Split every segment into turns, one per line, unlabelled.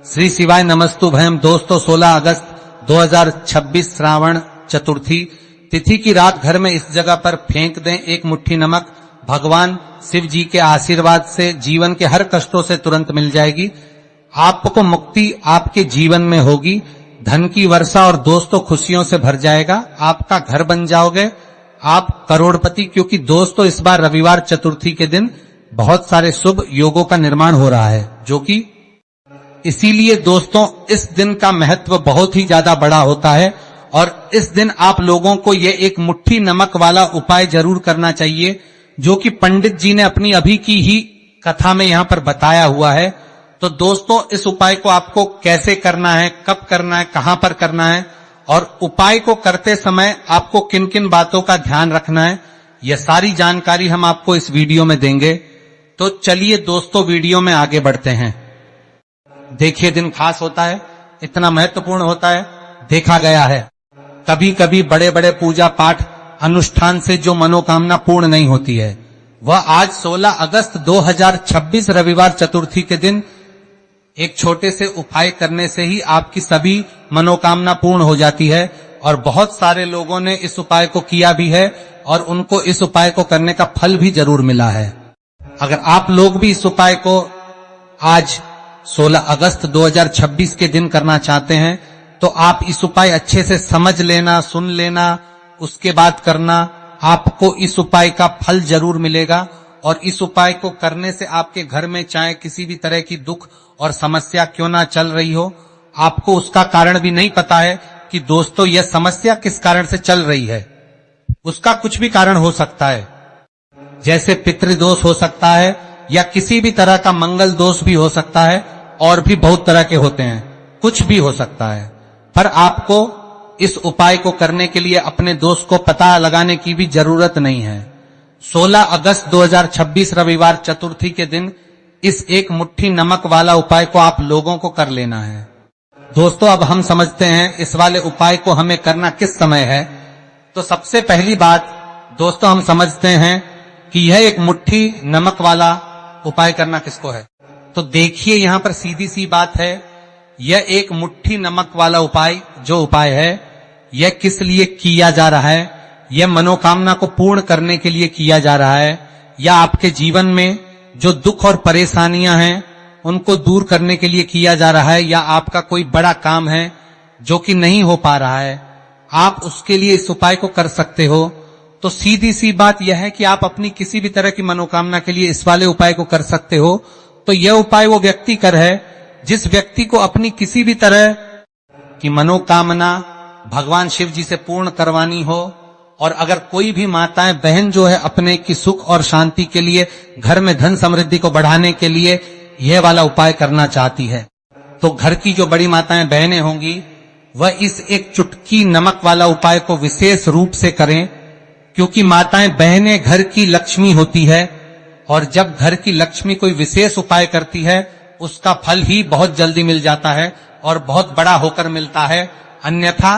श्री शिवाय नमस्तुभयम। दोस्तों 16 अगस्त 2026 श्रावण चतुर्थी तिथि की रात घर में इस जगह पर फेंक दें एक मुट्ठी नमक। भगवान शिव जी के आशीर्वाद से जीवन के हर कष्टों से तुरंत मिल जाएगी। आपको मुक्ति आपके जीवन में होगी, धन की वर्षा और दोस्तों खुशियों से भर जाएगा। आपका घर बन जाओगे, आप करोड़पति। क्योंकि दोस्तों इस बार रविवार चतुर्थी के दिन बहुत सारे शुभ योगों का निर्माण हो रहा है, जो कि इसीलिए दोस्तों इस दिन का महत्व बहुत ही ज्यादा बड़ा होता है। और इस दिन आप लोगों को ये एक मुट्ठी नमक वाला उपाय जरूर करना चाहिए, जो कि पंडित जी ने अपनी अभी की ही कथा में यहां पर बताया हुआ है। तो दोस्तों इस उपाय को आपको कैसे करना है, कब करना है, कहां पर करना है और उपाय को करते समय आपको किन किन बातों का ध्यान रखना है, यह सारी जानकारी हम आपको इस वीडियो में देंगे। तो चलिए दोस्तों वीडियो में आगे बढ़ते हैं। देखिए दिन खास होता है, इतना महत्वपूर्ण होता है, देखा गया है कभी कभी बड़े बड़े पूजा पाठ अनुष्ठान से जो मनोकामना पूर्ण नहीं होती है, वह आज 16 अगस्त 2026 रविवार चतुर्थी के दिन एक छोटे से उपाय करने से ही आपकी सभी मनोकामना पूर्ण हो जाती है। और बहुत सारे लोगों ने इस उपाय को किया भी है और उनको इस उपाय को करने का फल भी जरूर मिला है। अगर आप लोग भी इस उपाय को आज 16 अगस्त 2026 के दिन करना चाहते हैं तो आप इस उपाय अच्छे से समझ लेना, सुन लेना, उसके बाद करना। आपको इस उपाय का फल जरूर मिलेगा। और इस उपाय को करने से आपके घर में चाहे किसी भी तरह की दुख और समस्या क्यों ना चल रही हो, आपको उसका कारण भी नहीं पता है कि दोस्तों यह समस्या किस कारण से चल रही है। उसका कुछ भी कारण हो सकता है, जैसे पितृदोष हो सकता है या किसी भी तरह का मंगल दोष भी हो सकता है, और भी बहुत तरह के होते हैं, कुछ भी हो सकता है। पर आपको इस उपाय को करने के लिए अपने दोष को पता लगाने की भी जरूरत नहीं है। 16 अगस्त 2026 रविवार चतुर्थी के दिन इस एक मुट्ठी नमक वाला उपाय को आप लोगों को कर लेना है। दोस्तों अब हम समझते हैं इस वाले उपाय को हमें करना किस समय है। तो सबसे पहली बात दोस्तों हम समझते हैं कि यह एक मुट्ठी नमक वाला उपाय करना किसको है। तो देखिए यहां पर सीधी सी बात है, यह एक मुट्ठी नमक वाला उपाय जो उपाय है यह किस लिए किया जा रहा है। यह मनोकामना को पूर्ण करने के लिए किया जा रहा है, या आपके जीवन में जो दुख और परेशानियां हैं उनको दूर करने के लिए किया जा रहा है, या आपका कोई बड़ा काम है जो कि नहीं हो पा रहा है, आप उसके लिए इस उपाय को कर सकते हो। तो सीधी सी बात यह है कि आप अपनी किसी भी तरह की मनोकामना के लिए इस वाले उपाय को कर सकते हो। तो यह उपाय वो व्यक्ति कर है जिस व्यक्ति को अपनी किसी भी तरह की मनोकामना भगवान शिव जी से पूर्ण करवानी हो। और अगर कोई भी माताएं बहन जो है अपने की सुख और शांति के लिए, घर में धन समृद्धि को बढ़ाने के लिए यह वाला उपाय करना चाहती है, तो घर की जो बड़ी माताएं बहनें होंगी वह इस एक चुटकी नमक वाला उपाय को विशेष रूप से करें। क्योंकि माताएं बहनें घर की लक्ष्मी होती है, और जब घर की लक्ष्मी कोई विशेष उपाय करती है उसका फल ही बहुत जल्दी मिल जाता है और बहुत बड़ा होकर मिलता है। अन्यथा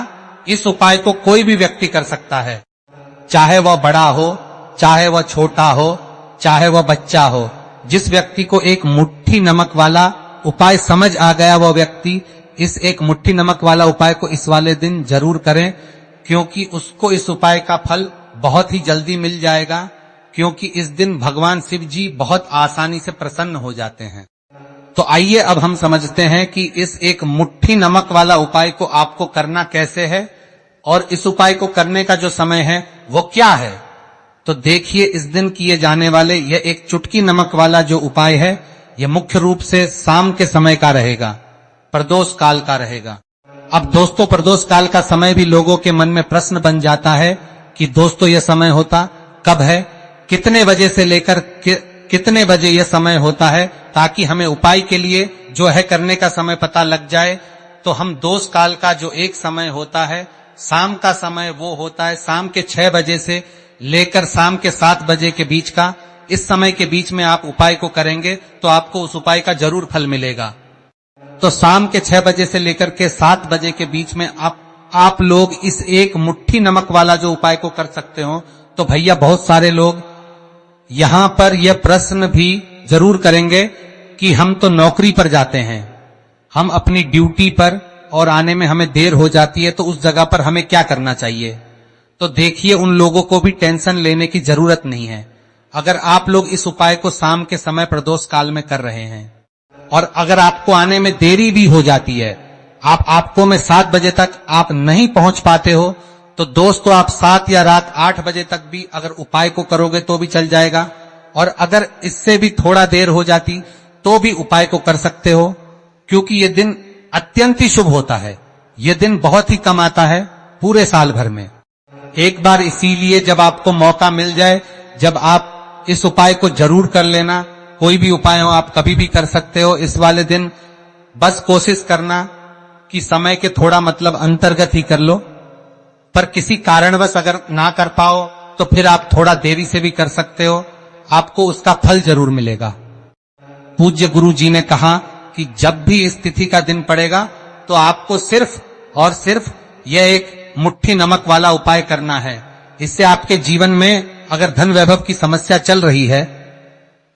इस उपाय को कोई भी व्यक्ति कर सकता है, चाहे वह बड़ा हो, चाहे वह छोटा हो, चाहे वह बच्चा हो। जिस व्यक्ति को एक मुट्ठी नमक वाला उपाय समझ आ गया वह व्यक्ति इस एक मुट्ठी नमक वाला उपाय को इस वाले दिन जरूर करें, क्योंकि उसको इस उपाय का फल बहुत ही जल्दी मिल जाएगा। क्योंकि इस दिन भगवान शिव जी बहुत आसानी से प्रसन्न हो जाते हैं। तो आइए अब हम समझते हैं कि इस एक मुट्ठी नमक वाला उपाय को आपको करना कैसे है और इस उपाय को करने का जो समय है वो क्या है। तो देखिए इस दिन किए जाने वाले यह एक चुटकी नमक वाला जो उपाय है यह मुख्य रूप से शाम के समय का रहेगा, प्रदोष काल का रहेगा। अब दोस्तों प्रदोष काल का समय भी लोगों के मन में प्रश्न बन जाता है कि दोस्तों यह समय होता कब है, कितने बजे से लेकर कितने बजे यह समय होता है, ताकि हमें उपाय के लिए जो है करने का समय पता लग जाए। तो हम दोष काल का जो एक समय होता है, शाम का समय वो होता है शाम के 6 बजे से लेकर शाम के 7 बजे के बीच का। इस समय के बीच में आप उपाय को करेंगे तो आपको उस उपाय का जरूर फल मिलेगा। तो शाम के 6 बजे से लेकर के 7 बजे के बीच में आप लोग इस एक मुट्ठी नमक वाला जो उपाय को कर सकते हो। तो भैया बहुत सारे लोग यहां पर यह प्रश्न भी जरूर करेंगे कि हम तो नौकरी पर जाते हैं, हम अपनी ड्यूटी पर और आने में हमें देर हो जाती है, तो उस जगह पर हमें क्या करना चाहिए। तो देखिए, उन लोगों को भी टेंशन लेने की जरूरत नहीं है। अगर आप लोग इस उपाय को शाम के समय प्रदोष काल में कर रहे हैं और अगर आपको आने में देरी भी हो जाती है, आपको में 7 बजे तक आप नहीं पहुंच पाते हो, तो दोस्तों आप 7 या रात 8 बजे तक भी अगर उपाय को करोगे तो भी चल जाएगा। और अगर इससे भी थोड़ा देर हो जाती तो भी उपाय को कर सकते हो, क्योंकि ये दिन अत्यंत ही शुभ होता है। ये दिन बहुत ही कम आता है पूरे साल भर में। एक बार इसीलिए जब आपको मौका मिल जाए, जब आप इस उपाय को जरूर कर लेना। कोई भी उपाय हो आप कभी भी कर सकते हो इस वाले दिन। बस कोशिश करना कि समय के थोड़ा मतलब अंतर्गत ही कर लो, पर किसी कारणवश अगर ना कर पाओ तो फिर आप थोड़ा देरी से भी कर सकते हो, आपको उसका फल जरूर मिलेगा। पूज्य गुरु जी ने कहा कि जब भी इस तिथि का दिन पड़ेगा तो आपको सिर्फ और सिर्फ यह एक मुट्ठी नमक वाला उपाय करना है। इससे आपके जीवन में अगर धन वैभव की समस्या चल रही है,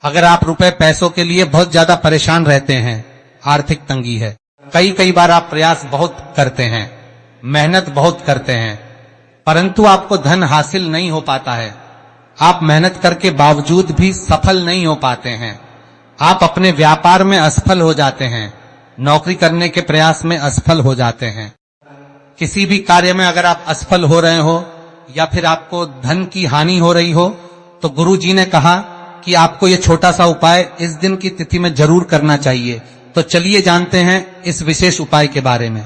अगर आप रुपए पैसों के लिए बहुत ज्यादा परेशान रहते हैं, आर्थिक तंगी है, कई बार आप प्रयास बहुत करते हैं, मेहनत बहुत करते हैं, परंतु आपको धन हासिल नहीं हो पाता है, आप मेहनत करके बावजूद भी सफल नहीं हो पाते हैं, आप अपने व्यापार में असफल हो जाते हैं, नौकरी करने के प्रयास में असफल हो जाते हैं, किसी भी कार्य में अगर आप असफल हो रहे हो या फिर आपको धन की हानि हो रही हो, तो गुरु जी ने कहा कि आपको ये छोटा सा उपाय इस दिन की तिथि में जरूर करना चाहिए। तो चलिए जानते हैं इस विशेष उपाय के बारे में।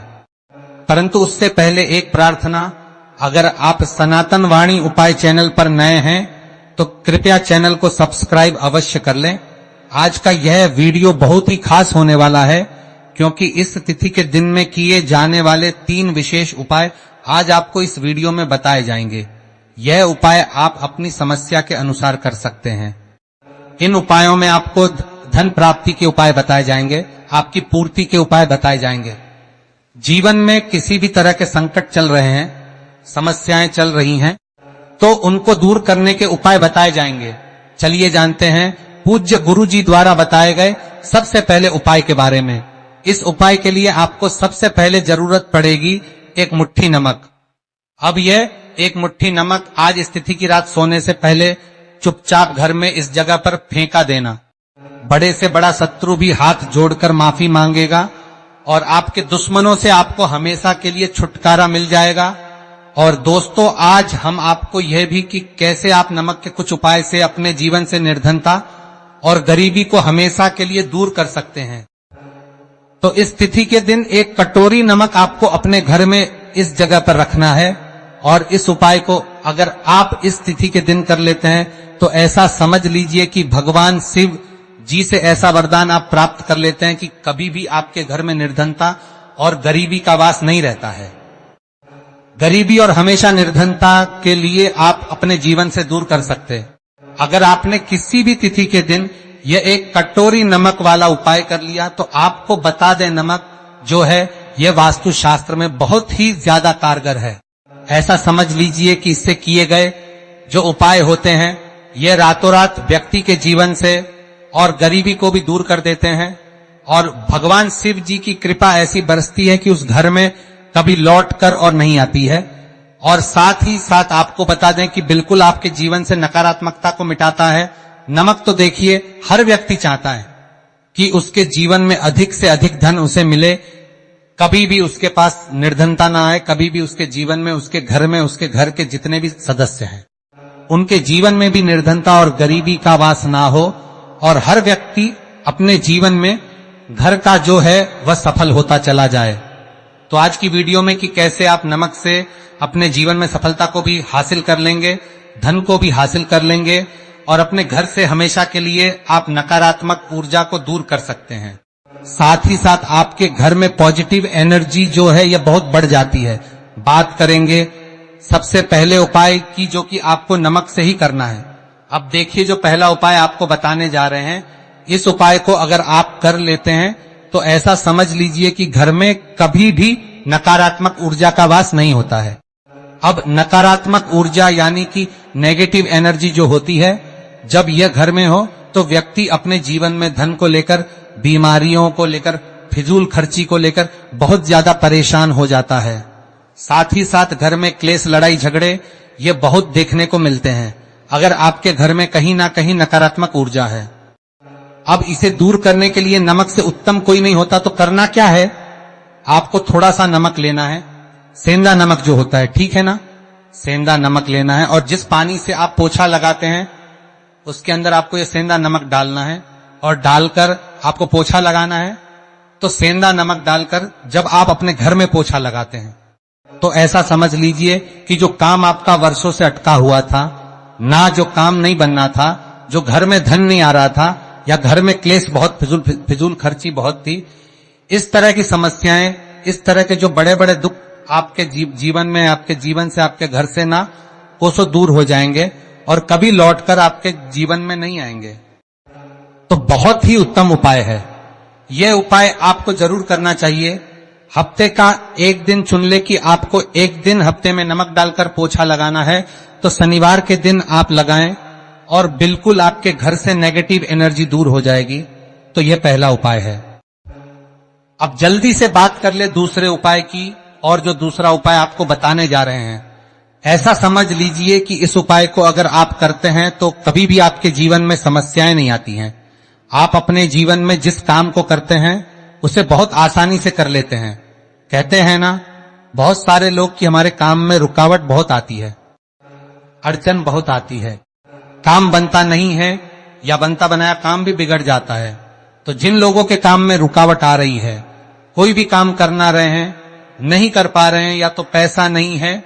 परंतु उससे पहले एक प्रार्थना, अगर आप सनातन वाणी उपाय चैनल पर नए हैं तो कृपया चैनल को सब्सक्राइब अवश्य कर लें। आज का यह वीडियो बहुत ही खास होने वाला है, क्योंकि इस तिथि के दिन में किए जाने वाले 3 विशेष उपाय आज आपको इस वीडियो में बताए जाएंगे। यह उपाय आप अपनी समस्या के अनुसार कर सकते हैं। इन उपायों में आपको धन प्राप्ति के उपाय बताए जाएंगे, आपकी पूर्ति के उपाय बताए जाएंगे। जीवन में किसी भी तरह के संकट चल रहे हैं, समस्याएं चल रही हैं, तो उनको दूर करने के उपाय बताए जाएंगे। चलिए जानते हैं पूज्य गुरु जी द्वारा बताए गए सबसे पहले उपाय के बारे में। इस उपाय के लिए आपको सबसे पहले जरूरत पड़ेगी एक मुट्ठी नमक। अब यह एक मुट्ठी नमक आज इस तिथि की रात सोने से पहले चुपचाप घर में इस जगह पर फेंका देना। बड़े से बड़ा शत्रु भी हाथ जोड़कर माफी मांगेगा और आपके दुश्मनों से आपको हमेशा के लिए छुटकारा मिल जाएगा। और दोस्तों, आज हम आपको यह भी कि कैसे आप नमक के कुछ उपाय से अपने जीवन से निर्धनता और गरीबी को हमेशा के लिए दूर कर सकते हैं। तो इस तिथि के दिन एक कटोरी नमक आपको अपने घर में इस जगह पर रखना है और इस उपाय को अगर आप इस तिथि के दिन कर लेते हैं तो ऐसा समझ लीजिए कि भगवान शिव जी से ऐसा वरदान आप प्राप्त कर लेते हैं कि कभी भी आपके घर में निर्धनता और गरीबी का वास नहीं रहता है। गरीबी और हमेशा निर्धनता के लिए आप अपने जीवन से दूर कर सकते हैं। अगर आपने किसी भी तिथि के दिन यह एक कटोरी नमक वाला उपाय कर लिया तो आपको बता दें, नमक जो है यह वास्तु शास्त्र में बहुत ही ज्यादा कारगर है। ऐसा समझ लीजिए कि इससे किए गए जो उपाय होते हैं ये रातों रात व्यक्ति के जीवन से और गरीबी को भी दूर कर देते हैं और भगवान शिव जी की कृपा ऐसी बरसती है कि उस घर में कभी लौट कर और नहीं आती है। और साथ ही साथ आपको बता दें कि बिल्कुल आपके जीवन से नकारात्मकता को मिटाता है। नमक तो देखिए हर व्यक्ति चाहता है कि उसके जीवन में अधिक से अधिक धन उसे मिले, कभी भी उसके पास निर्धनता ना आए, कभी भी उसके जीवन में, उसके घर में, उसके घर के जितने भी सदस्य हैं उनके जीवन में भी निर्धनता और गरीबी का वास ना हो और हर व्यक्ति अपने जीवन में घर का जो है वह सफल होता चला जाए। तो आज की वीडियो में कि कैसे आप नमक से अपने जीवन में सफलता को भी हासिल कर लेंगे, धन को भी हासिल कर लेंगे और अपने घर से हमेशा के लिए आप नकारात्मक ऊर्जा को दूर कर सकते हैं। साथ ही साथ आपके घर में पॉजिटिव एनर्जी जो है यह बहुत बढ़ जाती है। बात करेंगे सबसे पहले उपाय की, जो कि आपको नमक से ही करना है। अब देखिए, जो पहला उपाय आपको बताने जा रहे हैं, इस उपाय को अगर आप कर लेते हैं तो ऐसा समझ लीजिए कि घर में कभी भी नकारात्मक ऊर्जा का वास नहीं होता है। अब नकारात्मक ऊर्जा यानी कि नेगेटिव एनर्जी जो होती है, जब यह घर में हो तो व्यक्ति अपने जीवन में धन को लेकर, बीमारियों को लेकर फिजूल खर्ची को लेकर बहुत ज्यादा परेशान हो जाता है। साथ ही साथ घर में क्लेश, लड़ाई झगड़े ये बहुत देखने को मिलते हैं अगर आपके घर में कहीं ना कहीं नकारात्मक ऊर्जा है। अब इसे दूर करने के लिए नमक से उत्तम कोई नहीं होता, तो करना क्या है, आपको थोड़ा सा नमक लेना है, सेंधा नमक जो होता है, ठीक है ना, सेंधा नमक लेना है, और जिस पानी से आप पोछा लगाते हैं उसके अंदर आपको ये सेंधा नमक डालना है और डालकर आपको पोछा लगाना है। तो सेंधा नमक डालकर जब आप अपने घर में पोछा लगाते हैं तो ऐसा समझ लीजिए कि जो काम आपका वर्षों से अटका हुआ था, ना जो काम नहीं बनना था, जो घर में धन नहीं आ रहा था, या घर में क्लेश बहुत, फिजूल खर्ची बहुत थी, इस तरह की समस्याएं, इस तरह के जो बड़े बड़े दुख आपके जीवन में, आपके जीवन से, आपके घर से ना कोसों दूर हो जाएंगे और कभी लौटकर आपके जीवन में नहीं आएंगे। तो बहुत ही उत्तम उपाय है यह उपाय, आपको जरूर करना चाहिए। हफ्ते का एक दिन चुन ले कि आपको एक दिन हफ्ते में नमक डालकर पोछा लगाना है, तो शनिवार के दिन आप लगाएं और बिल्कुल आपके घर से नेगेटिव एनर्जी दूर हो जाएगी। तो यह पहला उपाय है। अब जल्दी से बात कर ले दूसरे उपाय की, और जो दूसरा उपाय आपको बताने जा रहे हैं, ऐसा समझ लीजिए कि इस उपाय को अगर आप करते हैं तो कभी भी आपके जीवन में समस्याएं नहीं आती हैं। आप अपने जीवन में जिस काम को करते हैं उसे बहुत आसानी से कर लेते हैं। कहते हैं ना बहुत सारे लोग कि हमारे काम में रुकावट बहुत आती है, अड़चन बहुत आती है, काम बनता नहीं है या बनता बनाया काम भी बिगड़ जाता है। तो जिन लोगों के काम में रुकावट आ रही है, कोई भी काम करना रहे हैं, नहीं कर पा रहे हैं, या तो पैसा नहीं है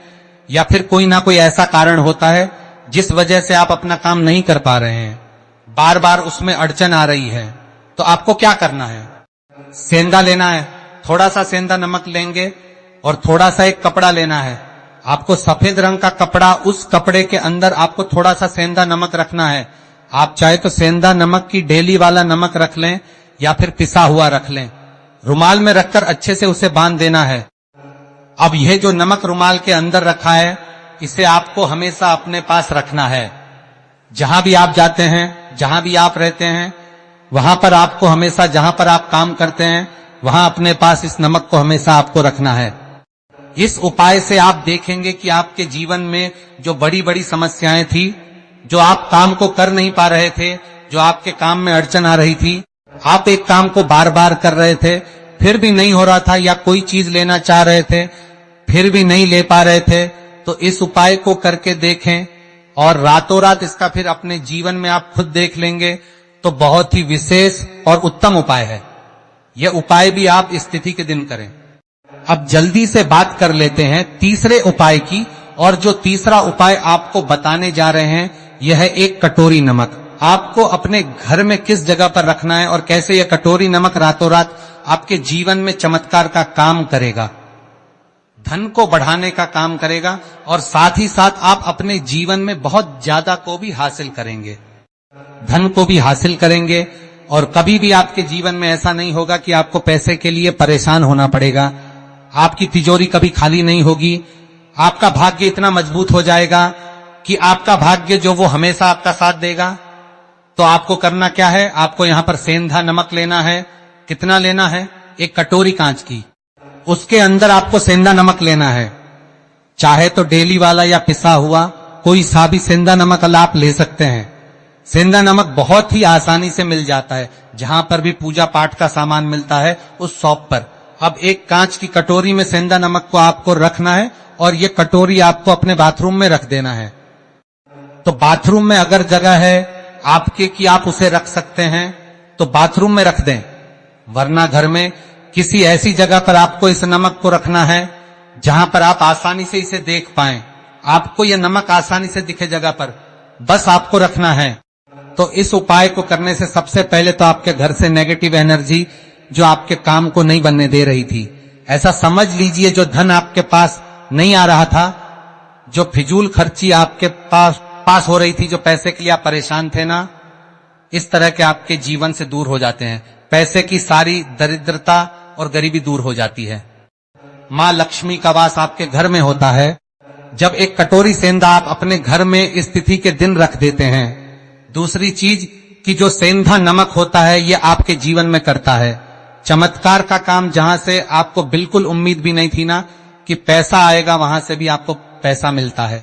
या फिर कोई ना कोई ऐसा कारण होता है जिस वजह से आप अपना काम नहीं कर पा रहे हैं, बार बार उसमें अड़चन आ रही है, तो आपको क्या करना है, सेंधा लेना है, थोड़ा सा सेंधा नमक लेंगे और थोड़ा सा एक कपड़ा लेना है। आपको सफेद रंग का कपड़ा, उस कपड़े के अंदर आपको थोड़ा सा सेंधा नमक रखना है। आप चाहे तो सेंधा नमक की डेली वाला नमक रख लें या फिर पिसा हुआ रख लें, रुमाल में रखकर अच्छे से उसे बांध देना है। अब यह जो नमक रुमाल के अंदर रखा है, इसे आपको हमेशा अपने पास रखना है। जहां भी आप जाते हैं, जहां भी आप रहते हैं, वहां पर आपको हमेशा, जहां पर आप काम करते हैं, वहां अपने पास इस नमक को हमेशा आपको रखना है। इस उपाय से आप देखेंगे कि आपके जीवन में जो बड़ी बड़ी समस्याएं थी, जो आप काम को कर नहीं पा रहे थे, जो आपके काम में अड़चन आ रही थी, आप एक काम को बार बार कर रहे थे फिर भी नहीं हो रहा था, या कोई चीज लेना चाह रहे थे फिर भी नहीं ले पा रहे थे, तो इस उपाय को करके देखें और रातों रात इसका फिर अपने जीवन में आप खुद देख लेंगे। तो बहुत ही विशेष और उत्तम उपाय है। यह उपाय भी आप स्थिति के दिन करें। अब जल्दी से बात कर लेते हैं तीसरे उपाय की, और जो तीसरा उपाय आपको बताने जा रहे हैं यह है एक कटोरी नमक। आपको अपने घर में किस जगह पर रखना है और कैसे यह कटोरी नमक रातों रात आपके जीवन में चमत्कार का काम करेगा, धन को बढ़ाने का काम करेगा, और साथ ही साथ आप अपने जीवन में बहुत ज्यादा को भी हासिल करेंगे, धन को भी हासिल करेंगे। और कभी भी आपके जीवन में ऐसा नहीं होगा कि आपको पैसे के लिए परेशान होना पड़ेगा, आपकी तिजोरी कभी खाली नहीं होगी, आपका भाग्य इतना मजबूत हो जाएगा कि आपका भाग्य जो वो हमेशा आपका साथ देगा। तो आपको करना क्या है, आपको यहां पर सेंधा नमक लेना है। कितना लेना है, एक कटोरी कांच की, उसके अंदर आपको सेंधा नमक लेना है। चाहे तो डेली वाला या पिसा हुआ कोई सा भी सेंधा नमक आप ले सकते हैं। सेंधा नमक बहुत ही आसानी से मिल जाता है, जहां पर भी पूजा पाठ का सामान मिलता है उस शॉप पर। अब एक कांच की कटोरी में सेंधा नमक को आपको रखना है और ये कटोरी आपको अपने बाथरूम में रख देना है। तो बाथरूम में अगर जगह है आपके कि आप उसे रख सकते हैं तो बाथरूम में रख दें, वरना घर में किसी ऐसी जगह पर आपको इस नमक को रखना है जहां पर आप आसानी से इसे देख पाएं। आपको यह नमक आसानी से दिखे जगह पर बस आपको रखना है। तो इस उपाय को करने से सबसे पहले तो आपके घर से नेगेटिव एनर्जी जो आपके काम को नहीं बनने दे रही थी, ऐसा समझ लीजिए जो धन आपके पास नहीं आ रहा था, जो फिजूल खर्ची आपके पास हो रही थी, जो पैसे के लिए आप परेशान थे ना, इस तरह के आपके जीवन से दूर हो जाते हैं। पैसे की सारी दरिद्रता और गरीबी दूर हो जाती है। मां लक्ष्मी का वास आपके घर में होता है जब एक कटोरी सेंधा आप अपने घर में इस तिथि के दिन रख देते हैं। दूसरी चीज कि जो सेंधा नमक होता है ये आपके जीवन में करता है, चमत्कार का काम, जहां से आपको बिल्कुल उम्मीद भी नहीं थी ना कि पैसा आएगा, वहां से भी आपको पैसा मिलता है।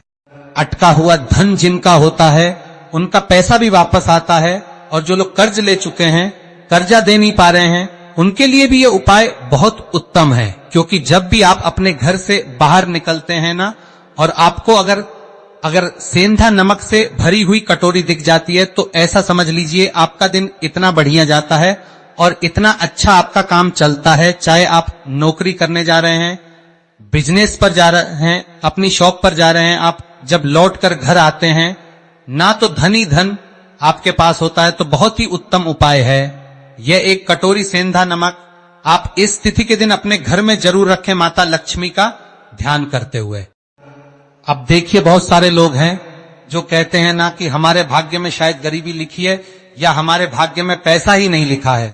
अटका हुआ धन जिनका होता है उनका पैसा भी वापस आता है, और जो लोग कर्ज ले चुके हैं, कर्जा दे नहीं पा रहे हैं, उनके लिए भी ये उपाय बहुत उत्तम है। क्योंकि जब भी आप अपने घर से बाहर निकलते हैं ना, और आपको अगर सेंधा नमक से भरी हुई कटोरी दिख जाती है, तो ऐसा समझ लीजिए आपका दिन इतना बढ़िया जाता है और इतना अच्छा आपका काम चलता है। चाहे आप नौकरी करने जा रहे हैं, बिजनेस पर जा रहे हैं, अपनी शॉप पर जा रहे हैं, आप जब लौट कर घर आते हैं ना, तो धन ही धन आपके पास होता है। तो बहुत ही उत्तम उपाय है यह एक कटोरी सेंधा नमक। आप इस तिथि के दिन अपने घर में जरूर रखें, माता लक्ष्मी का ध्यान करते हुए। अब देखिए, बहुत सारे लोग हैं जो कहते हैं ना कि हमारे भाग्य में शायद गरीबी लिखी है, या हमारे भाग्य में पैसा ही नहीं लिखा है,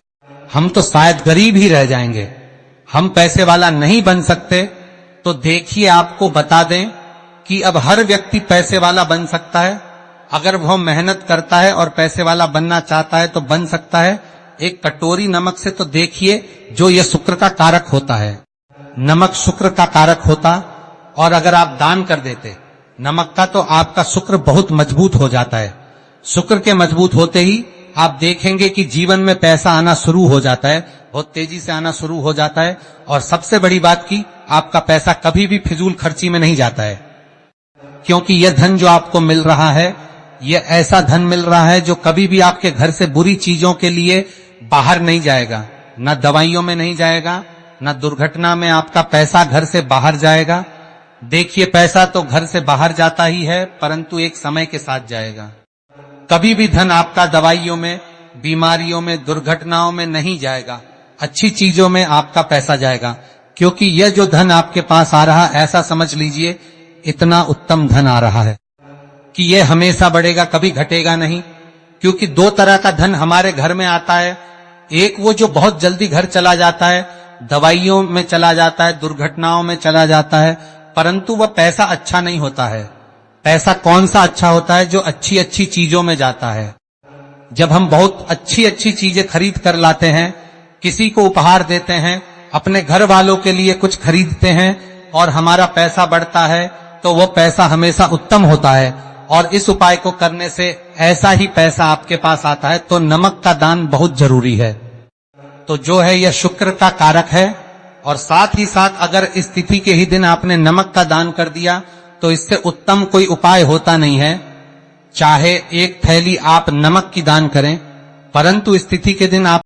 हम तो शायद गरीब ही रह जाएंगे, हम पैसे वाला नहीं बन सकते। तो देखिए, आपको बता दें कि अब हर व्यक्ति पैसे वाला बन सकता है, अगर वह मेहनत करता है और पैसे वाला बनना चाहता है तो बन सकता है। एक कटोरी नमक से तो देखिए, जो यह शुक्र का कारक होता है, नमक शुक्र का कारक होता, और अगर आप दान कर देते नमक का, तो आपका शुक्र बहुत मजबूत हो जाता है। शुक्र के मजबूत होते ही आप देखेंगे कि जीवन में पैसा आना शुरू हो जाता है, बहुत तेजी से आना शुरू हो जाता है। और सबसे बड़ी बात की, आपका पैसा कभी भी फिजूल खर्ची में नहीं जाता है, क्योंकि यह धन जो आपको मिल रहा है, यह ऐसा धन मिल रहा है जो कभी भी आपके घर से बुरी चीजों के लिए बाहर नहीं जाएगा, ना दवाइयों में नहीं जाएगा, ना दुर्घटना में आपका पैसा घर से बाहर जाएगा। देखिए, पैसा तो घर से बाहर जाता ही है, परंतु एक समय के साथ जाएगा। कभी भी धन आपका दवाइयों में, बीमारियों में, दुर्घटनाओं में नहीं जाएगा, अच्छी चीजों में आपका पैसा जाएगा। क्योंकि यह जो धन आपके पास आ रहा, ऐसा समझ लीजिए इतना उत्तम धन आ रहा है कि यह हमेशा बढ़ेगा, कभी घटेगा नहीं। क्योंकि दो तरह का धन हमारे घर में आता है, एक वो जो बहुत जल्दी घर चला जाता है, दवाइयों में चला जाता है, दुर्घटनाओं में चला जाता है, परंतु वह पैसा अच्छा नहीं होता है। पैसा कौन सा अच्छा होता है? जो अच्छी अच्छी चीजों में जाता है। जब हम बहुत अच्छी अच्छी चीजें खरीद कर लाते हैं, किसी को उपहार देते हैं, अपने घर वालों के लिए कुछ खरीदते हैं, और हमारा पैसा बढ़ता है, तो वो पैसा हमेशा उत्तम होता है। और इस उपाय को करने से ऐसा ही पैसा आपके पास आता है। तो नमक का दान बहुत जरूरी है। तो जो है यह शुक्र का कारक है, और साथ ही साथ अगर इस तिथि के ही दिन आपने नमक का दान कर दिया, तो इससे उत्तम कोई उपाय होता नहीं है। चाहे एक थैली आप नमक की दान करें, परंतु इस तिथि के दिन आप